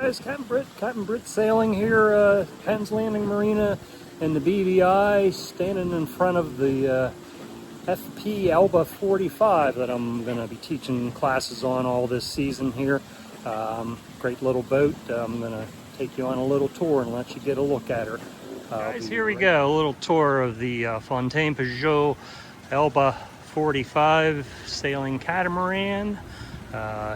guys, Captain Britt sailing here, Penn's Landing Marina and the BVI, standing in front of the FP Elba 45 that I'm going to be teaching classes on all this season here. Great little boat. I'm going to take you on a little tour and let you get a look at her. Guys, here we go, a little tour of the Fontaine Pajot Elba 45 sailing catamaran.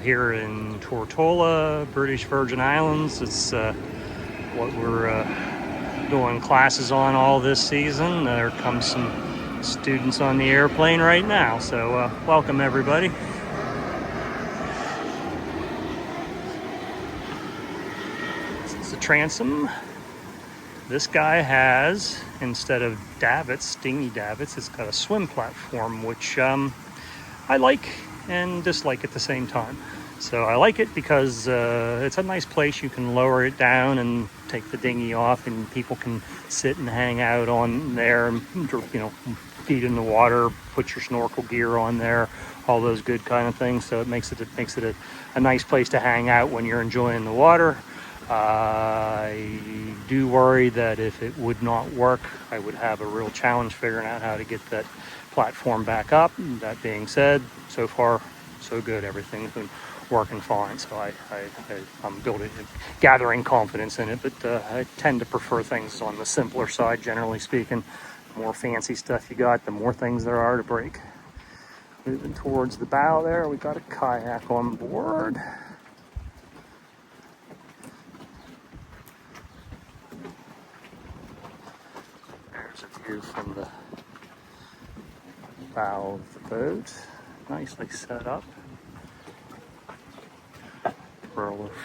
Here in Tortola, British Virgin Islands. It's what we're doing classes on all this season. There comes some students on the airplane right now, so welcome everybody. This is the transom. This guy has, instead of davits, dinghy davits, it's got a swim platform, which I like and dislike at the same time. So I like it because it's a nice place. You can lower it down and take the dinghy off, and people can sit and hang out on there and, you know, feet in the water, put your snorkel gear on there, all those good kind of things. So it makes it a nice place to hang out when you're enjoying the water. I do worry that if it would not work, I would have a real challenge figuring out how to get that platform back up. That being said, so far so good. Everything's been working fine, so I'm gathering confidence in it, but I tend to prefer things on the simpler side, generally speaking. The more fancy stuff you got, the more things there are to break. Moving towards the bow there, we got a kayak on board. There's a view from the bow of the boat, nicely set up.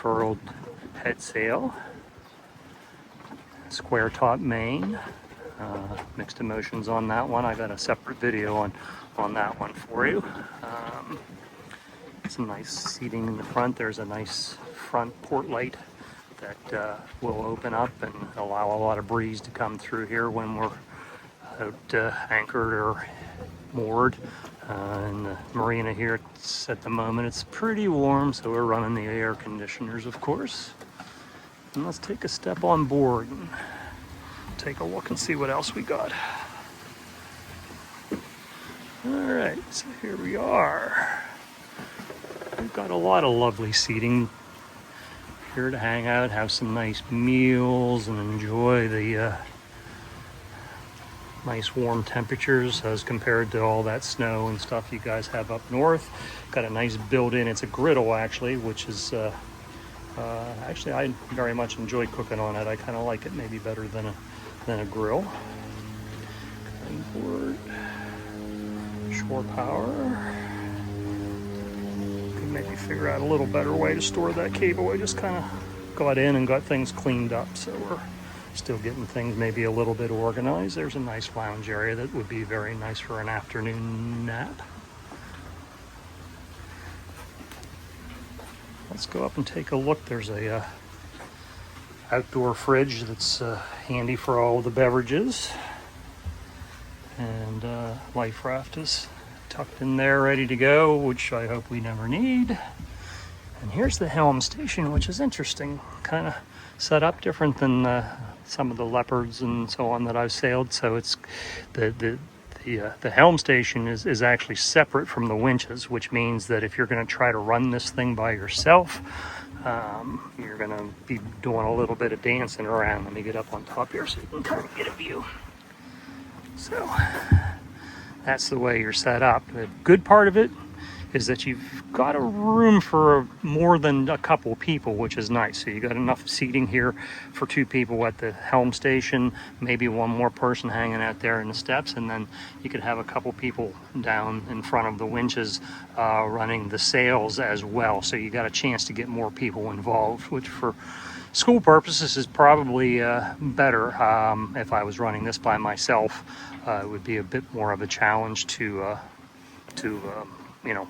Furled head sail, square top main, mixed emotions on that one. I got a separate video on that one for you. Some nice seating in the front. There's a nice front port light that will open up and allow a lot of breeze to come through here when we're out anchored or moored. In the marina here, at the moment, it's pretty warm, so we're running the air conditioners, of course. And let's take a step on board and take a look and see what else we got. All right, so here we are. We've got a lot of lovely seating here to hang out, have some nice meals, and enjoy the nice warm temperatures as compared to all that snow and stuff you guys have up north. Got a nice built-in, it's a griddle actually, which is actually I very much enjoy cooking on it. I kind of like it maybe better than a grill. Board, shore power. Could maybe figure out a little better way to store that cable. I just kind of got in and got things cleaned up, so we're still getting things maybe a little bit organized. There's a nice lounge area that would be very nice for an afternoon nap. Let's go up and take a look. There's a outdoor fridge that's handy for all the beverages, and life raft is tucked in there ready to go, which I hope we never need. And here's the helm station, which is interesting, kind of set up different than some of the leopards and so on that I've sailed. So it's the helm station is actually separate from the winches, which means that if you're going to try to run this thing by yourself, you're going to be doing a little bit of dancing around. Let me get up on top here so you can kind of get a view. So that's the way you're set up. The good part of it is that you've got a room for more than a couple people, which is nice. So you got enough seating here for 2 people at the helm station, maybe one more person hanging out there in the steps, and then you could have a couple people down in front of the winches running the sails as well. So you got a chance to get more people involved, which for school purposes is probably better. If I was running this by myself, it would be a bit more of a challenge to you know,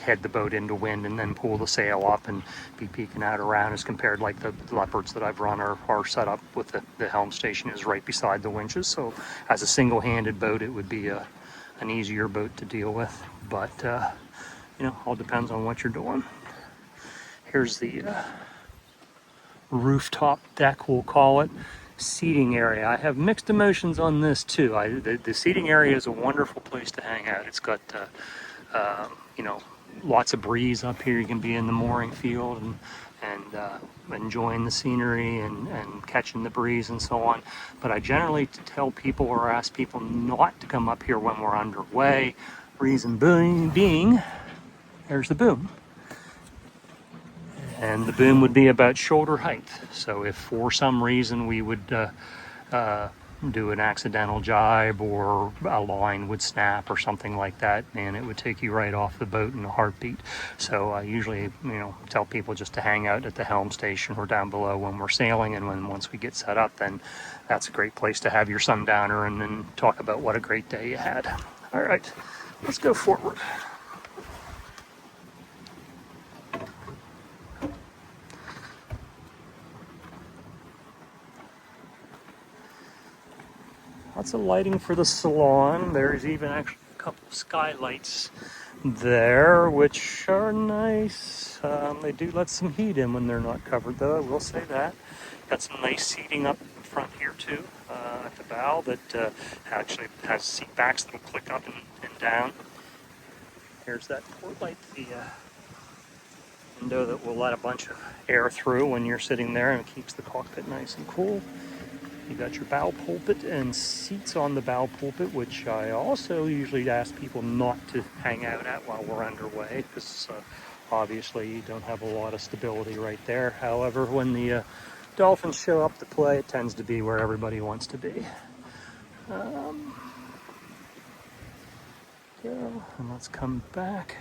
head the boat into wind and then pull the sail up and be peeking out around, as compared like the leopards that I've run are set up with the helm station is right beside the winches. So as a single-handed boat, it would be an easier boat to deal with. But you know, all depends on what you're doing. Here's the rooftop deck, we'll call it, seating area. I have mixed emotions on this too. The seating area is a wonderful place to hang out. It's got you know, lots of breeze up here. You can be in the mooring field and enjoying the scenery and catching the breeze and so on. But I generally tell people or ask people not to come up here when we're underway. Reason being, there's the boom. And the boom would be about shoulder height. So if for some reason we would do an accidental jibe or a line would snap or something like that, man, it would take you right off the boat in a heartbeat. So I usually, you know, tell people just to hang out at the helm station or down below when we're sailing, and once we get set up, then that's a great place to have your sundowner and then talk about what a great day you had. All right, let's go forward. Lots of lighting for the salon. There's even actually a couple of skylights there, which are nice. They do let some heat in when they're not covered, though, I will say that. Got some nice seating up in front here, too, at the bow that actually has seat backs that will click up and down. Here's that port light, the window that will let a bunch of air through when you're sitting there, and it keeps the cockpit nice and cool. You got your bow pulpit and seats on the bow pulpit, which I also usually ask people not to hang out at while we're underway, because obviously you don't have a lot of stability right there. However, when the dolphins show up to play, it tends to be where everybody wants to be. And let's come back.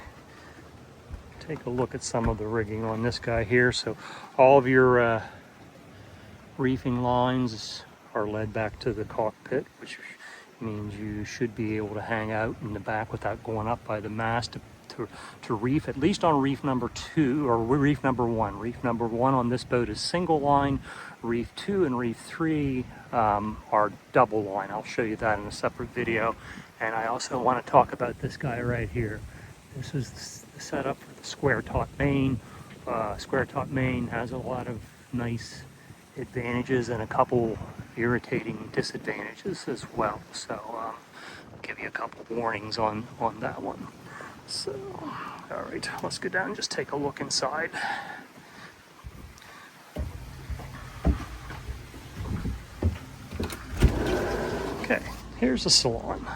Take a look at some of the rigging on this guy here. So all of your reefing lines are led back to the cockpit, which means you should be able to hang out in the back without going up by the mast to reef, at least on reef number 2 or reef number 1. Reef number 1 on this boat is single line. Reef 2 and reef 3 are double line. I'll show you that in a separate video. And I also want to talk about this guy right here. This is the setup for the square top main. Square top main has a lot of nice advantages and a couple irritating disadvantages as well. So I'll give you a couple warnings on that one. So, all right, let's go down and just take a look inside. Okay, here's the salon.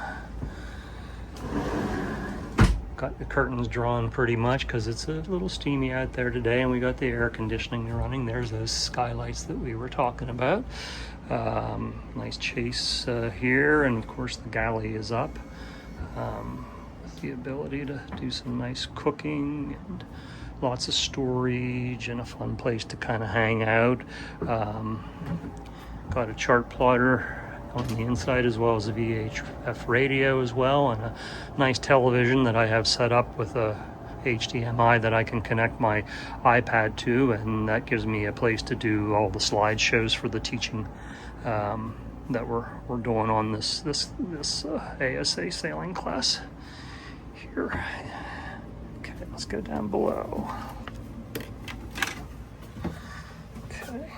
Got the curtains drawn pretty much because it's a little steamy out there today, and we got the air conditioning running. There's those skylights that we were talking about. Nice chase here, and of course the galley is up. With the ability to do some nice cooking and lots of storage and a fun place to kind of hang out. Got a chart plotter on the inside, as well as a VHF radio as well, and a nice television that I have set up with a HDMI that I can connect my iPad to, and that gives me a place to do all the slideshows for the teaching that we're doing on this ASA sailing class here. Okay, let's go down below. Okay,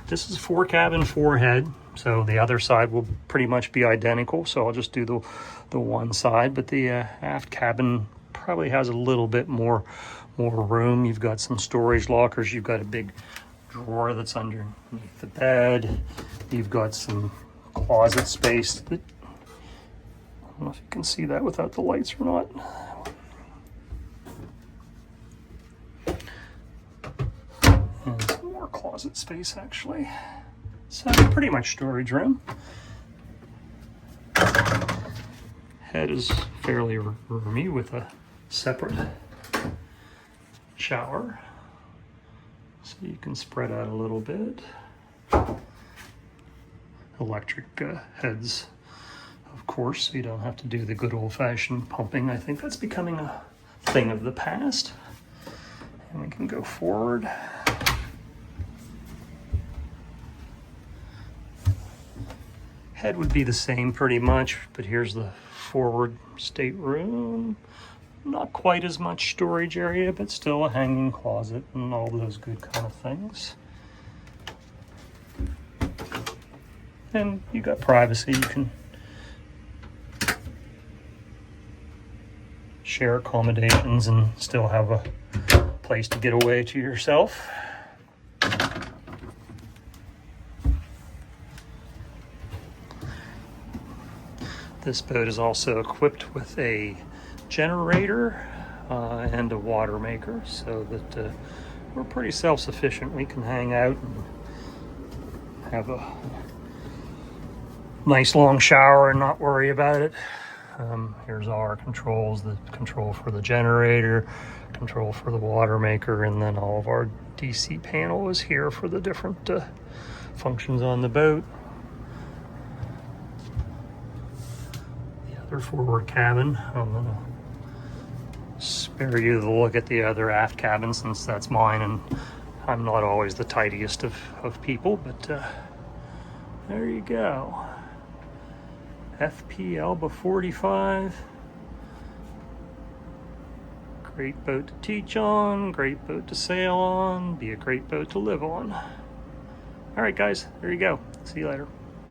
this is 4 cabin, 4 head. So the other side will pretty much be identical. So I'll just do the one side, but the aft cabin probably has a little bit more room. You've got some storage lockers. You've got a big drawer that's underneath the bed. You've got some closet space. I don't know if you can see that without the lights or not. And some more closet space actually. So pretty much storage room. Head is fairly roomy with a separate shower, so you can spread out a little bit. Electric heads, of course, so you don't have to do the good old-fashioned pumping. I think that's becoming a thing of the past. And we can go forward. Head would be the same pretty much, but here's the forward stateroom. Not quite as much storage area, but still a hanging closet and all those good kind of things. And you got privacy. You can share accommodations and still have a place to get away to yourself. This boat is also equipped with a generator and a water maker, so that we're pretty self-sufficient. We can hang out and have a nice long shower and not worry about it. Here's all our controls, the control for the generator, control for the water maker, and then all of our DC panel is here for the different functions on the boat. The other forward cabin, I'm gonna spare you the look at the other aft cabin since that's mine, and I'm not always the tidiest of people, but there you go. FP Elba 45. Great boat to teach on, great boat to sail on, be a great boat to live on. All right, guys, there you go. See you later.